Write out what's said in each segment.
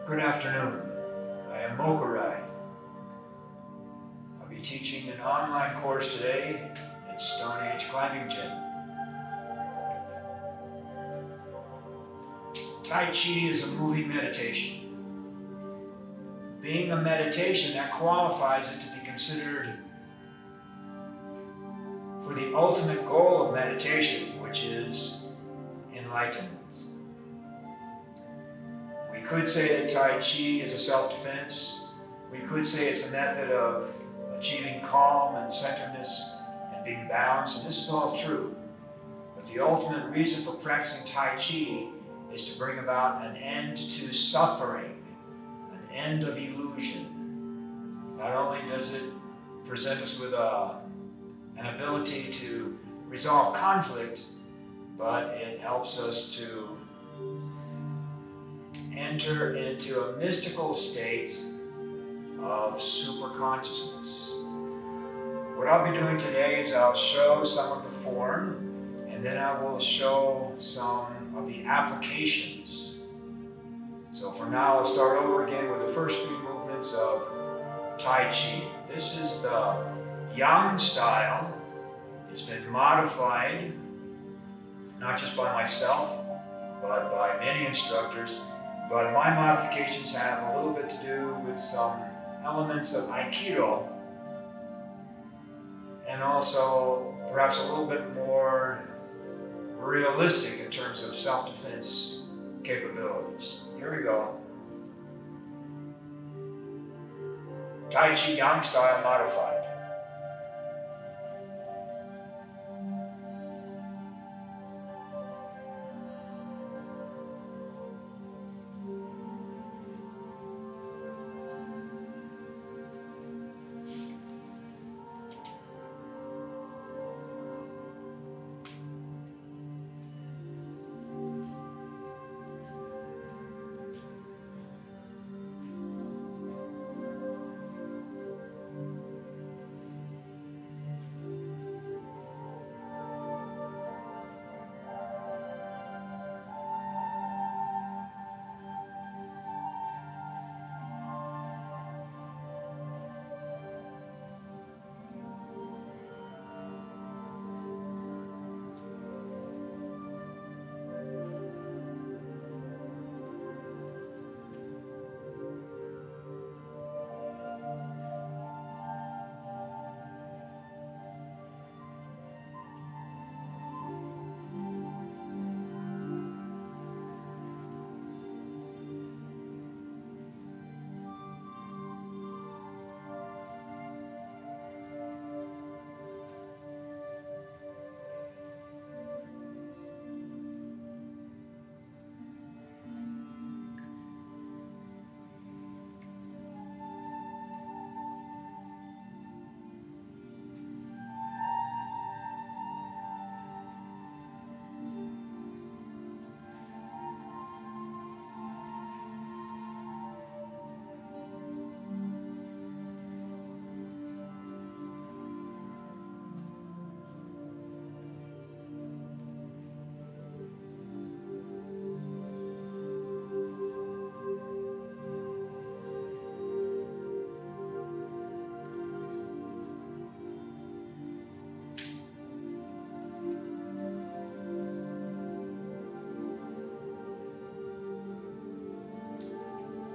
Good afternoon. I am Mokurai. I'll be teaching an online course today. It's Stone Age Climbing Gym. Tai Chi is a moving meditation. Being a meditation, that qualifies it to be considered for the ultimate goal of meditation, which is enlightenment. We could say that Tai Chi is a self-defense. We could say it's a method of achieving calm and centeredness and being balanced, and this is all true. But the ultimate reason for practicing Tai Chi is to bring about an end to suffering, an end of illusion. Not only does it present us with an ability to resolve conflict, but it helps us to enter into a mystical state of superconsciousness. What I'll be doing today is I'll show some of the form, and then I will show some of the applications. So for now, I'll start over again with the first few movements of Tai Chi. This is the Yang style. It's been modified, not just by myself, but by many instructors. But my modifications have a little bit to do with some elements of Aikido, and also perhaps a little bit more realistic in terms of self-defense capabilities. Here we go. Tai Chi Yang style modified.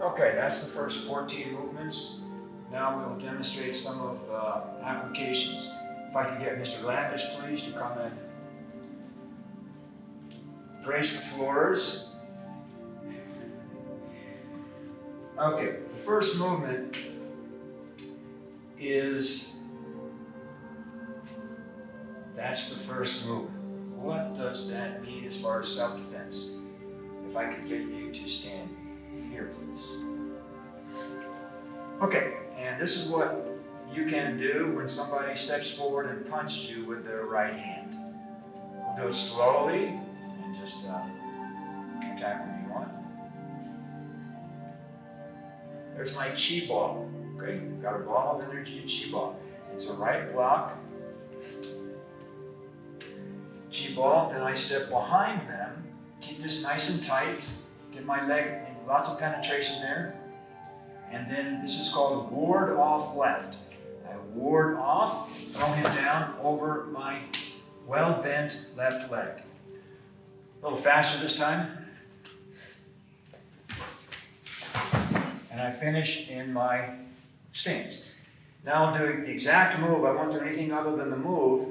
Okay, that's the first 14 movements. Now we will demonstrate some of the applications. If I could get Mr. Landis, please, to come and brace the floors. Okay, the first movement is, that's the first movement. What does that mean as far as self-defense? If I could get you to stand here, please. Okay, and this is what you can do when somebody steps forward and punches you with their right hand. We'll do it slowly and just attack when you want. There's my chi ball. Okay, got a ball of energy, a chi ball. It's a right block. Chi ball, then I step behind them, keep this nice and tight, get my leg in lots of penetration there. And then this is called ward off left. I ward off, throw him down over my well-bent left leg. A little faster this time. And I finish in my stance. Now I'll do the exact move. I won't do anything other than the move.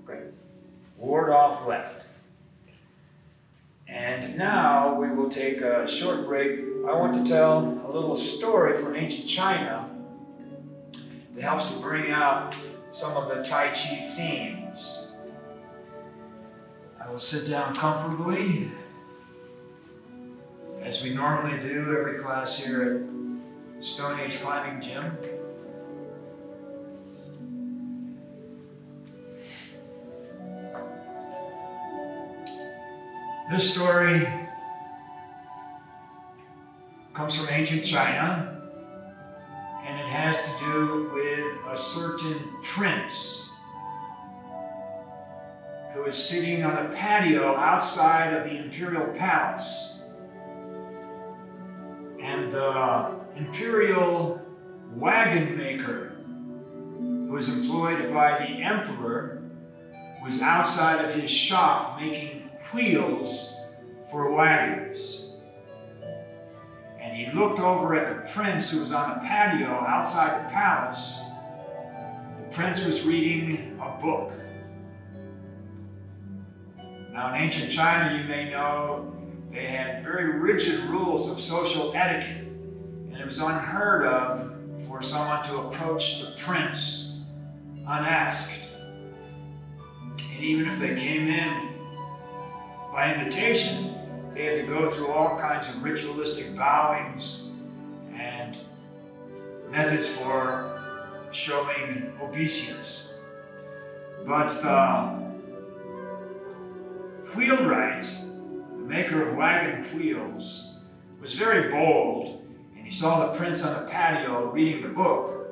Great. Ward off left. And now we will take a short break. I want to tell a little story from ancient China that helps to bring out some of the Tai Chi themes. I will sit down comfortably, as we normally do every class here at Stone Age Climbing Gym. This story comes from ancient China, and it has to do with a certain prince who is sitting on a patio outside of the imperial palace. And the imperial wagon maker who was employed by the emperor was outside of his shop making wheels for wagons. And he looked over at the prince who was on the patio outside the palace. The prince was reading a book. Now, in ancient China, you may know, they had very rigid rules of social etiquette, and it was unheard of for someone to approach the prince unasked. And even if they came in by invitation, they had to go through all kinds of ritualistic bowings and methods for showing obeisance. But Wheelwright, the maker of wagon wheels, was very bold, and he saw the prince on the patio reading the book,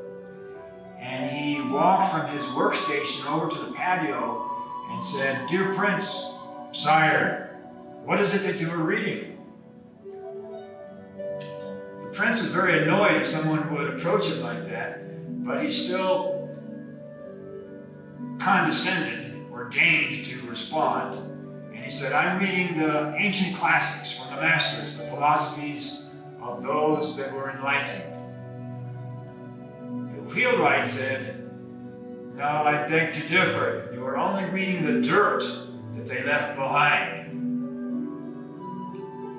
and he walked from his workstation over to the patio and said, "Dear Prince, sire, what is it that you are reading?" The prince was very annoyed if someone would approach him like that, but he still condescended or deigned to respond. He said, "I'm reading the ancient classics from the masters, the philosophies of those that were enlightened." The wheelwright said, "No, I beg to differ. You are only reading the dirt that they left behind."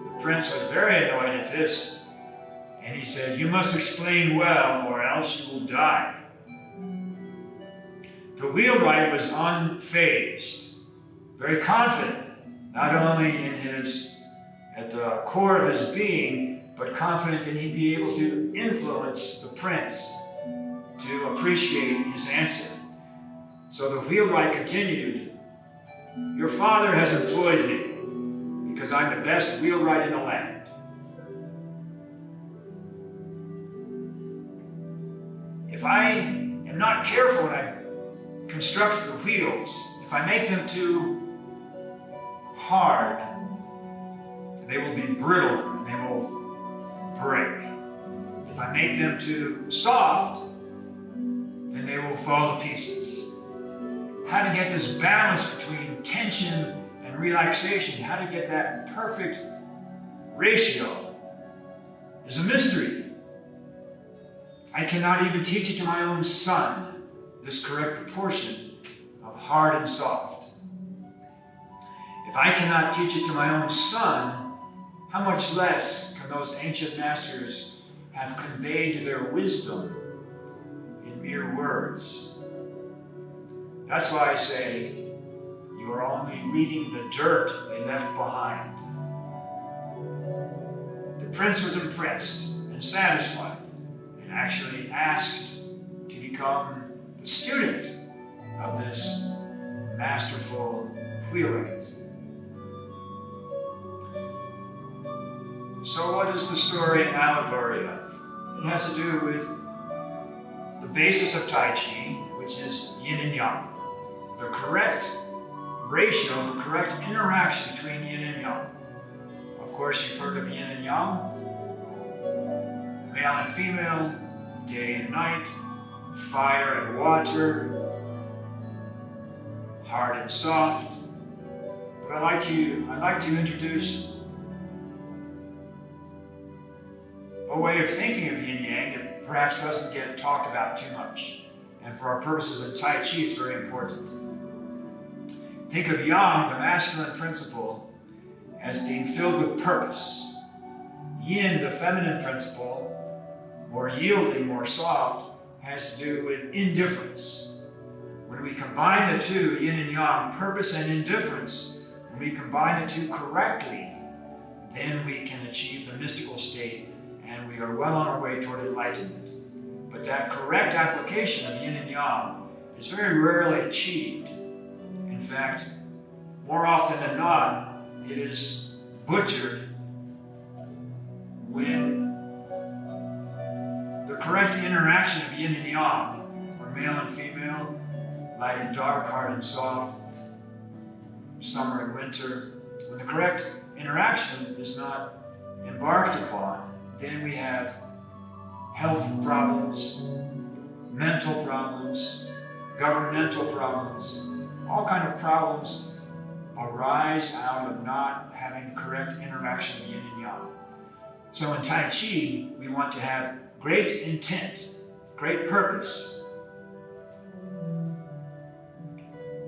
The prince was very annoyed at this, and he said, "You must explain well, or else you will die." The wheelwright was unfazed, very confident, not only at the core of his being, but confident that he'd be able to influence the prince to appreciate his answer. So the wheelwright continued, "Your father has employed me because I'm the best wheelwright in the land. If I am not careful when I construct the wheels, if I make them too hard, they will be brittle and they will break. If I make them too soft, then they will fall to pieces." How to get this balance between tension and relaxation, how to get that perfect ratio, is a mystery. I cannot even teach it to my own son, this correct proportion of hard and soft. If I cannot teach it to my own son, how much less can those ancient masters have conveyed their wisdom in mere words? That's why I say, you are only reading the dirt they left behind. The prince was impressed and satisfied, and actually asked to become the student of this masterful wheelwright. So what is the story an allegory of? It has to do with the basis of Tai Chi, which is yin and yang. the correct ratio, the correct interaction between yin and yang. Of course, you've heard of yin and yang, male and female, day and night, fire and water, hard and soft. But I'd like to introduce a way of thinking of yin-yang that perhaps doesn't get talked about too much. And for our purposes in Tai Chi, it's very important. Think of yang, the masculine principle, as being filled with purpose. Yin, the feminine principle, more yielding, more soft, has to do with indifference. When we combine the two, yin and yang, purpose and indifference, when we combine the two correctly, then we can achieve the mystical state, and we are well on our way toward enlightenment. But that correct application of yin and yang is very rarely achieved. In fact, more often than not, it is butchered when the correct interaction of yin and yang, or male and female, light and dark, hard and soft, summer and winter, when the correct interaction is not embarked upon, then we have health problems, mental problems, governmental problems. All kind of problems arise out of not having correct interaction of yin and yang. So in Tai Chi, we want to have great intent, great purpose,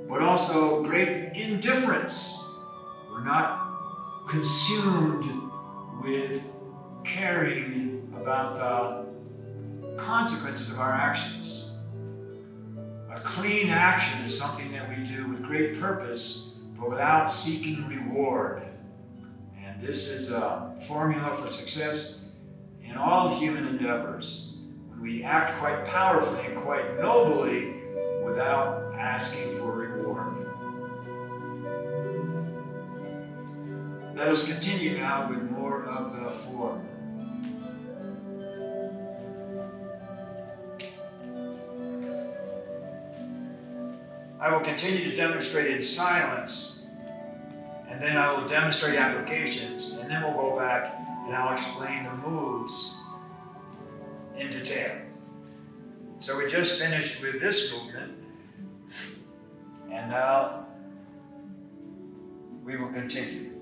but also great indifference. We're not consumed with caring about the consequences of our actions. A clean action is something that we do with great purpose, but without seeking reward. And this is a formula for success in all human endeavors. When we act quite powerfully and quite nobly without asking for reward. Let us continue now with more of the form. I will continue to demonstrate in silence, and then I will demonstrate applications, and then we'll go back and I'll explain the moves in detail. So we just finished with this movement, and now we will continue.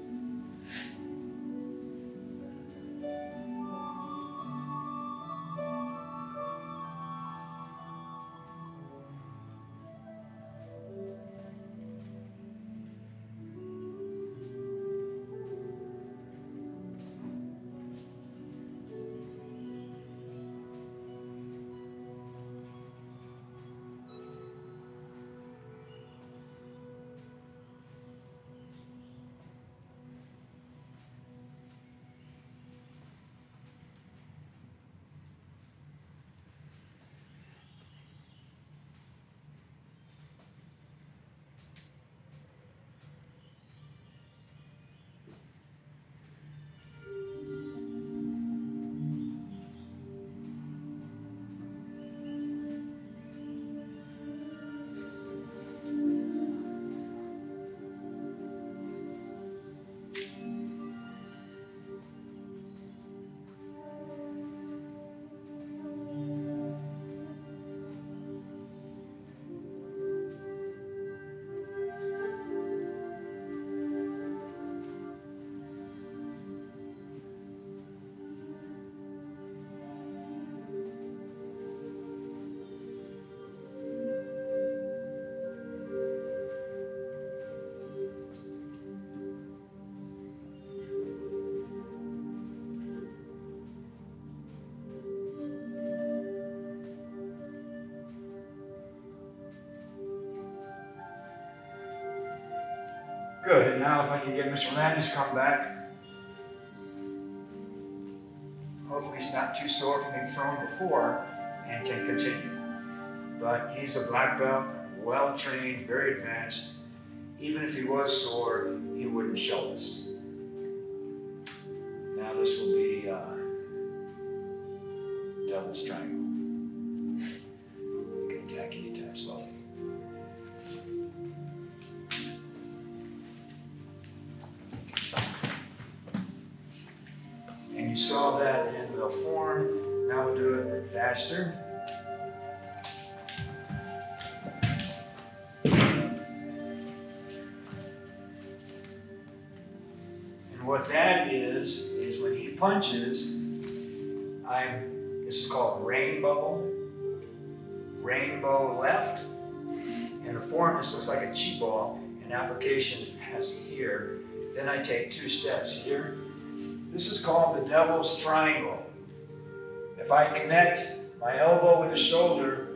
Good, and now if I can get Mr. Landis to come back. Hopefully he's not too sore from being thrown before and can continue. But he's a black belt, well trained, very advanced. Even if he was sore, he wouldn't show us. Now this will be double strangle. You can attack anytime, slow feet. a form. Now we'll do it faster. And what that is when he punches, this is called rainbow left. And the form, this looks like a chi ball, and application has it here. Then I take 2 steps here. This is called the devil's triangle. If I connect my elbow with the shoulder,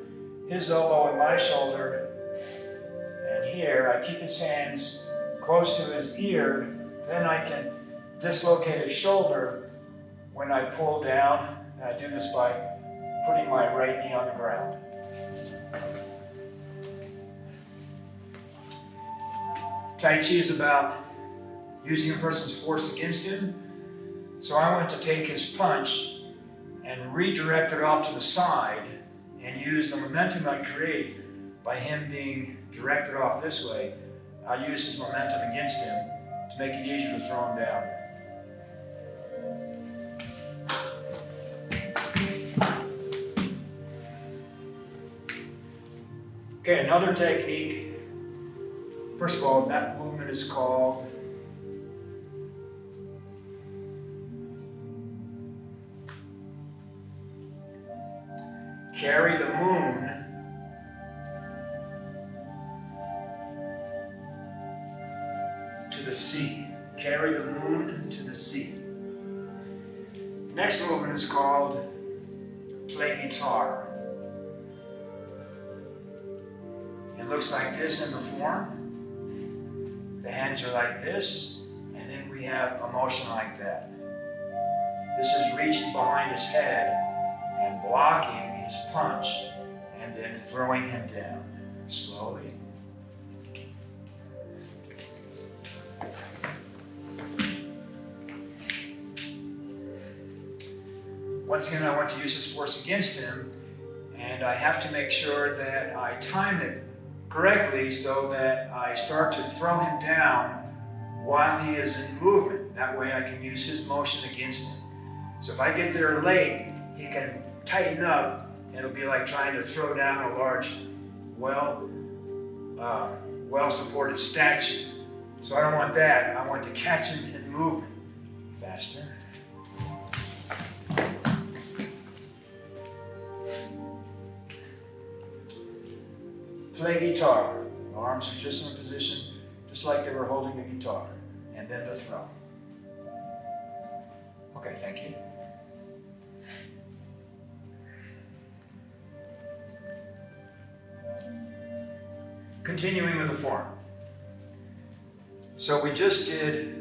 his elbow with my shoulder, and here, I keep his hands close to his ear, then I can dislocate his shoulder when I pull down. And I do this by putting my right knee on the ground. Tai Chi is about using a person's force against him. So I want to take his punch and redirect it off to the side and use the momentum I create by him being directed off this way. I use his momentum against him to make it easier to throw him down. Okay, another technique. First of all, that movement is called carry the moon to the sea. Carry the moon to the sea. Next movement is called play guitar. It looks like this in the form. The hands are like this, and then we have a motion like that. This is reaching behind his head and blocking his punch, and then throwing him down slowly. Once again, I want to use his force against him, and I have to make sure that I time it correctly so that I start to throw him down while he is in movement. That way I can use his motion against him. So if I get there late, he can tighten up. It'll be like trying to throw down a large, well-supported statue. So I don't want that. I want to catch him in movement. Faster. Play guitar. The arms are just in a position, just like they were holding the guitar. And then the throw. Okay, thank you. Continuing with the form. So we just did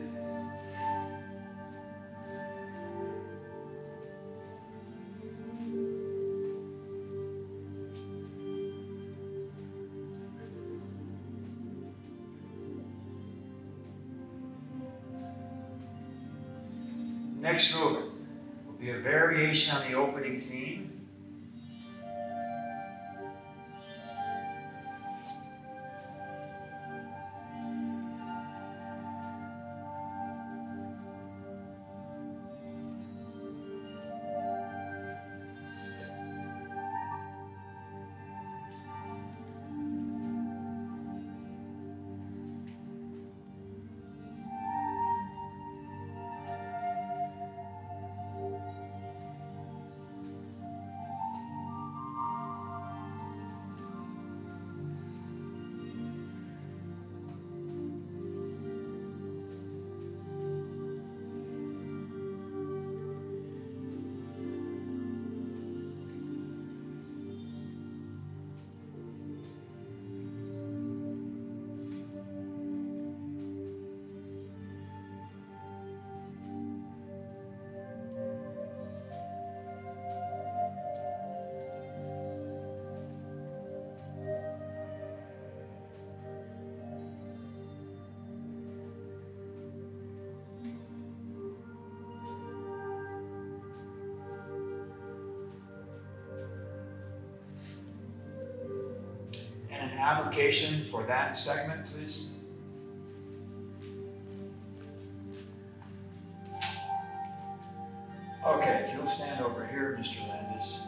next movement will be a variation on the opening theme. Application for that segment, please. Okay, if you'll stand over. over here, Mr. Landis.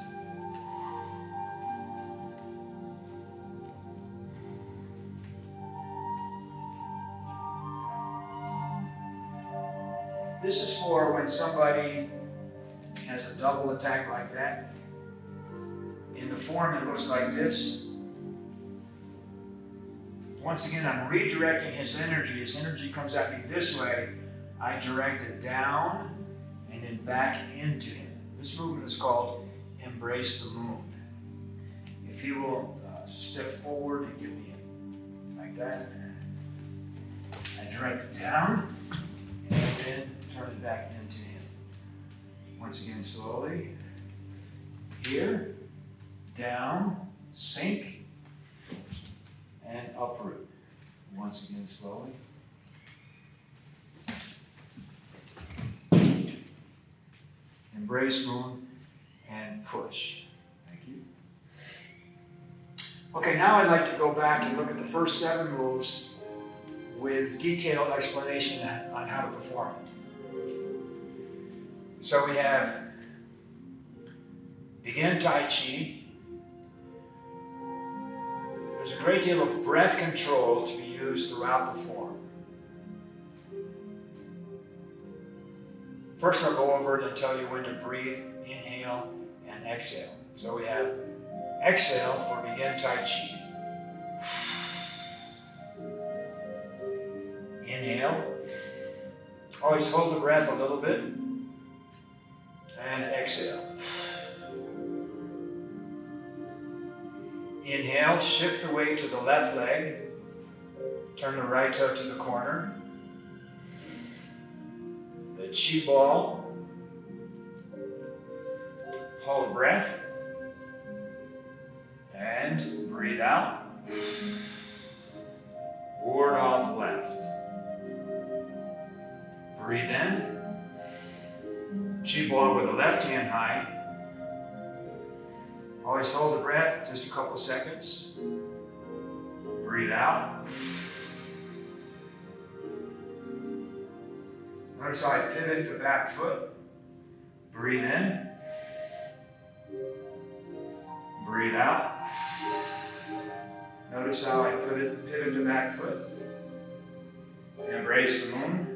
This is for when somebody has a double attack like that. In the form, it looks like this. Once again, I'm redirecting his energy. His energy comes at me this way. I direct it down and then back into him. This movement is called Embrace the Moon. If he will step forward and give me like that, I direct it down and then turn it back into him. Once again, slowly. Here, down, sink, and uproot. Once again, slowly. Embrace moon and push. Thank you. Okay, now I'd like to go back and look at the first 7 moves with detailed explanation on how to perform it. So we have begin Tai Chi. There's a great deal of breath control to be used throughout the form. First, I'll go over it and tell you when to breathe, inhale, and exhale. So we have exhale for begin Tai Chi. Inhale. Always hold the breath a little bit. And exhale. Inhale, shift the weight to the left leg. Turn the right toe to the corner. The chi ball. Hold breath. And breathe out. Ward off left. Breathe in. Chi ball with the left hand high. Always hold the breath just a couple seconds. Breathe out. Notice how I pivot the back foot. Breathe in. Breathe out. Notice how I pivot the back foot. Embrace the moon.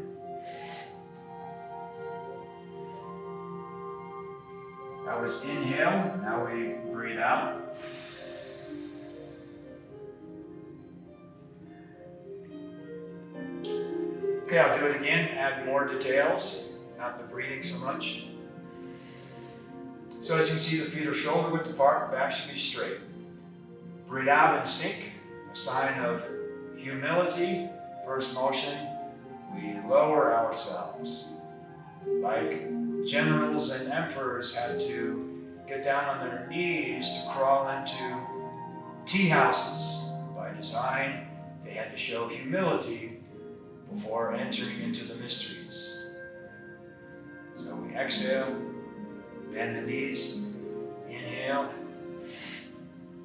That was inhale. Now we breathe out. Okay, I'll do it again. Add more details, not the breathing so much. So as you can see, the feet are shoulder width apart, the back should be straight. Breathe out and sink, a sign of humility. First motion, we lower ourselves. Like generals and emperors had to get down on their knees to crawl into tea houses. By design, they had to show humility before entering into the mysteries. So we exhale, bend the knees, inhale,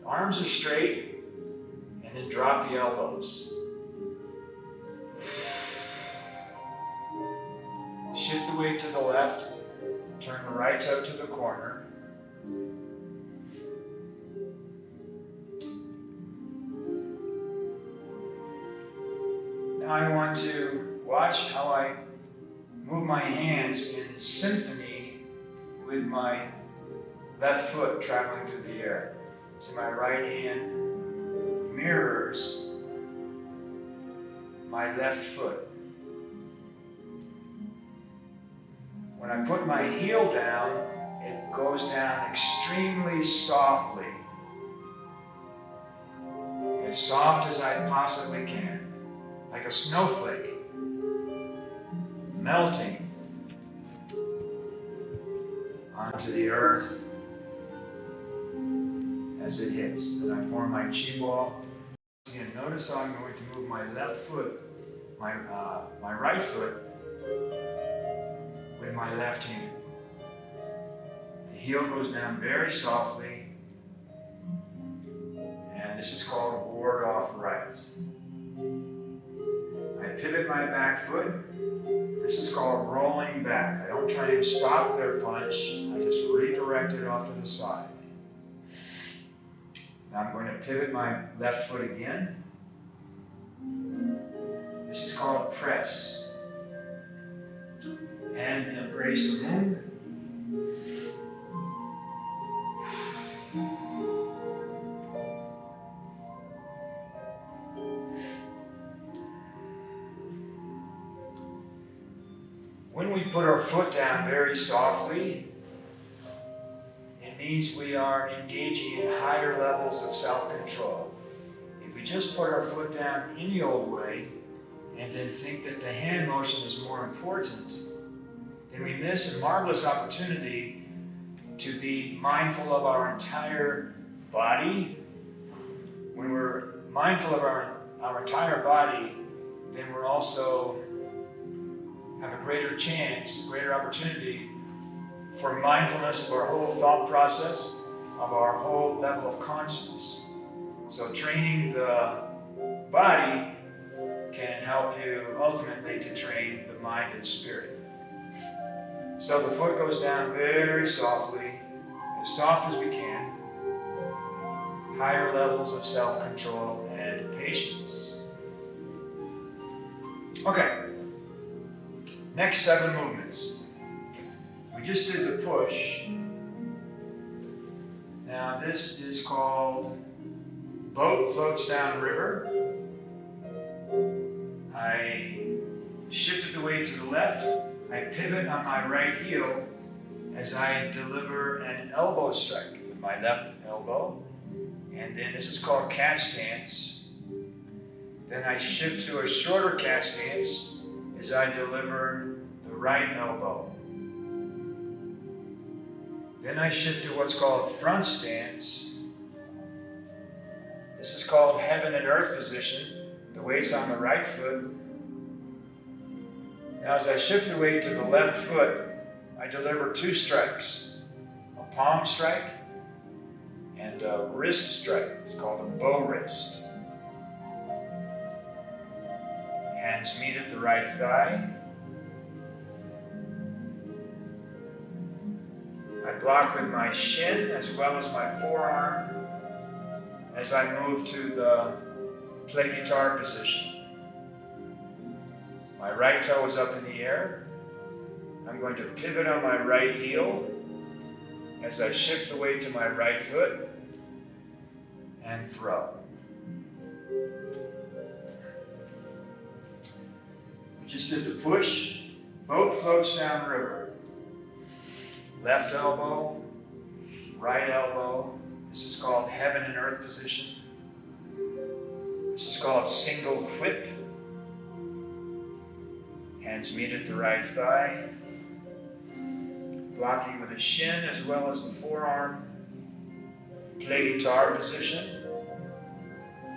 arms are straight, and then drop the elbows. Shift the weight to the left, turn the right toe to the corner. Now I want to watch how I move my hands in symphony with my left foot traveling through the air. So my right hand mirrors my left foot. When I put my heel down, it goes down extremely softly. As soft as I possibly can. Like a snowflake. Melting onto the earth as it hits. Then I form my chi ball. Again, notice how I'm going to move my left foot, my right foot, with my left hand. The heel goes down very softly, and this is called ward off right. I pivot my back foot. This is called rolling back. I don't try and stop their punch. I just redirect it off to the side. Now I'm going to pivot my left foot again. This is called press. And embrace the moon. When we put our foot down very softly, it means we are engaging in higher levels of self-control. If we just put our foot down any old way and then think that the hand motion is more important, then we miss a marvelous opportunity to be mindful of our entire body. When we're mindful of our entire body, then we're also have a greater chance, a greater opportunity for mindfulness of our whole thought process, of our whole level of consciousness. So training the body can help you ultimately to train the mind and spirit. So the foot goes down very softly, as soft as we can, higher levels of self-control and patience. Okay. Next 7 movements. We just did the push. Now this is called boat floats down river. I shifted the weight to the left. I pivot on my right heel as I deliver an elbow strike with my left elbow. And then this is called cat stance. Then I shift to a shorter cat stance as I deliver the right elbow. Then I shift to what's called front stance. This is called heaven and earth position. The weight's on the right foot. Now as I shift the weight to the left foot, I deliver 2 strikes. A palm strike and a wrist strike. It's called a bow wrist. Hands meet at the right thigh. I block with my shin as well as my forearm as I move to the play guitar position. My right toe is up in the air. I'm going to pivot on my right heel as I shift the weight to my right foot and throw. Just did the push, boat floats down river. Left elbow, right elbow. This is called heaven and earth position. This is called single whip. Hands meet at the right thigh. Blocking with the shin as well as the forearm. Play guitar position.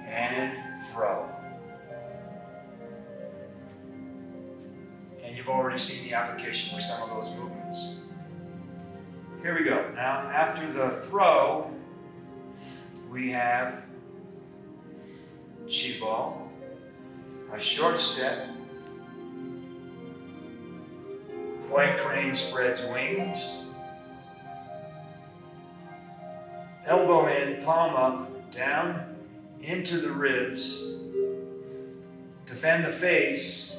And throw. And you've already seen the application for some of those movements. Here we go. Now, after the throw, we have chi ball, a short step, white crane spreads wings, elbow in, palm up, down, into the ribs, defend the face,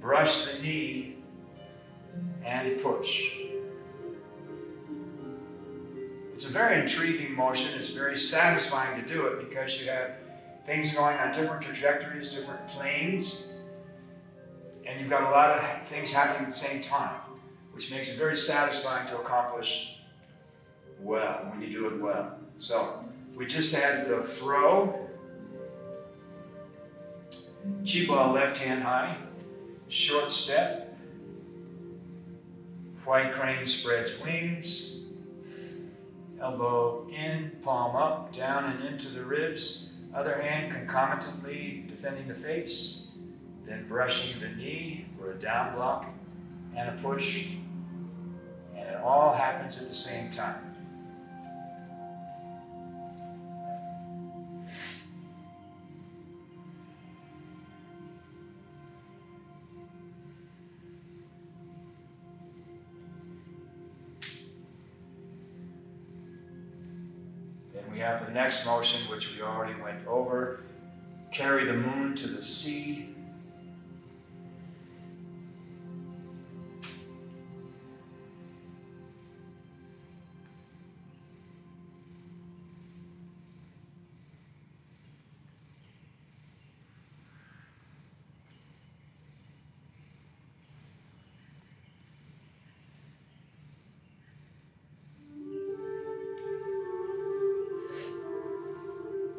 brush the knee, and push. It's a very intriguing motion. It's very satisfying to do it because you have things going on different trajectories, different planes, and you've got a lot of things happening at the same time, which makes it very satisfying to accomplish well, when you do it well. So, we just had the throw, chi ball left hand high, short step, white crane spreads wings, elbow in, palm up, down and into the ribs, other hand concomitantly defending the face, then brushing the knee for a down block and a push, and it all happens at the same time. Then we have the next motion, which we already went over. Carry the moon to the sea.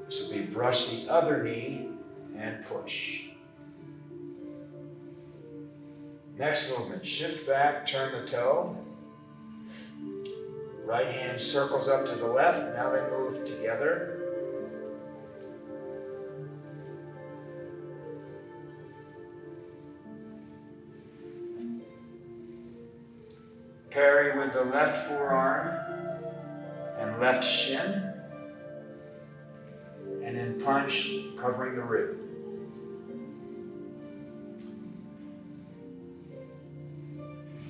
This will be brush the other knee and push. Next movement, shift back, turn the toe. Right hand circles up to the left, now they move together. Parry with the left forearm and left shin. And then punch, covering the rib.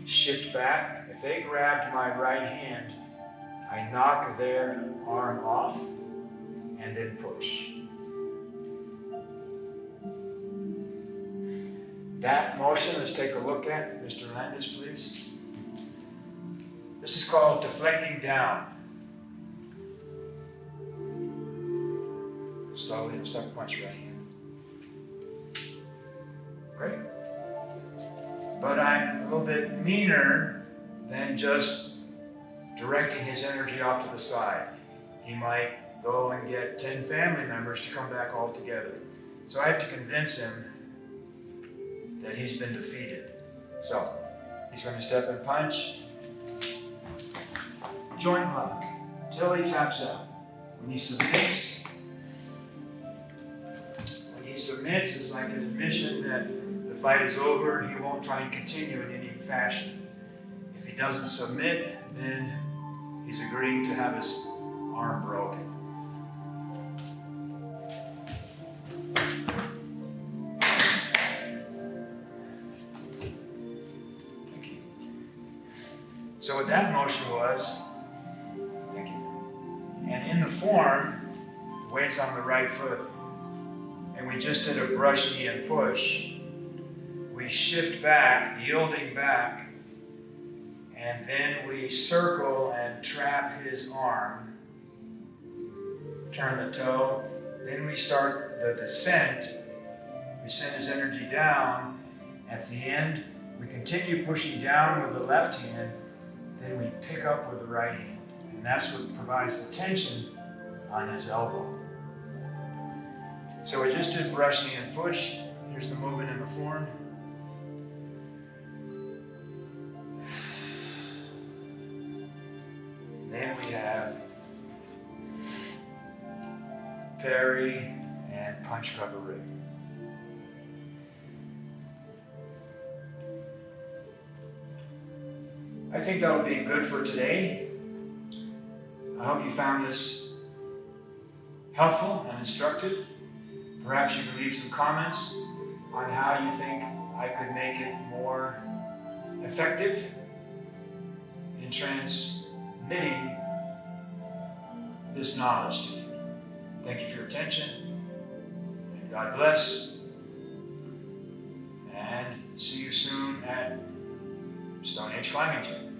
Shift back. If they grabbed my right hand, I knock their arm off and then push. That motion, let's take a look at. Mr. Landis, please. This is called deflecting down. Slowly, stuck punch right hand. Great. But I'm a little bit meaner than just directing his energy off to the side. He might go and get 10 family members to come back all together. So I have to convince him that he's been defeated. So he's going to step and punch. Joint lock till he taps out. When he submits, it's like an admission that the fight is over. He won't try and continue in any fashion. If he doesn't submit, then he's agreeing to have his arm broken. Thank you. So what that motion was, thank you. And in the form, the weight's on the right foot. And we just did a brush knee and push. We shift back, yielding back, and then we circle and trap his arm. Turn the toe. Then we start the descent. We send his energy down. At the end, we continue pushing down with the left hand. Then we pick up with the right hand. And that's what provides the tension on his elbow. So we just did brush, knee, and push. Here's the movement in the form. Then we have parry and punch, cover, rib. I think that'll be good for today. I hope you found this helpful and instructive. Perhaps you can leave some comments on how you think I could make it more effective in transmitting this knowledge to you. Thank you for your attention, and God bless, and see you soon at Stone Age Climbing Gym.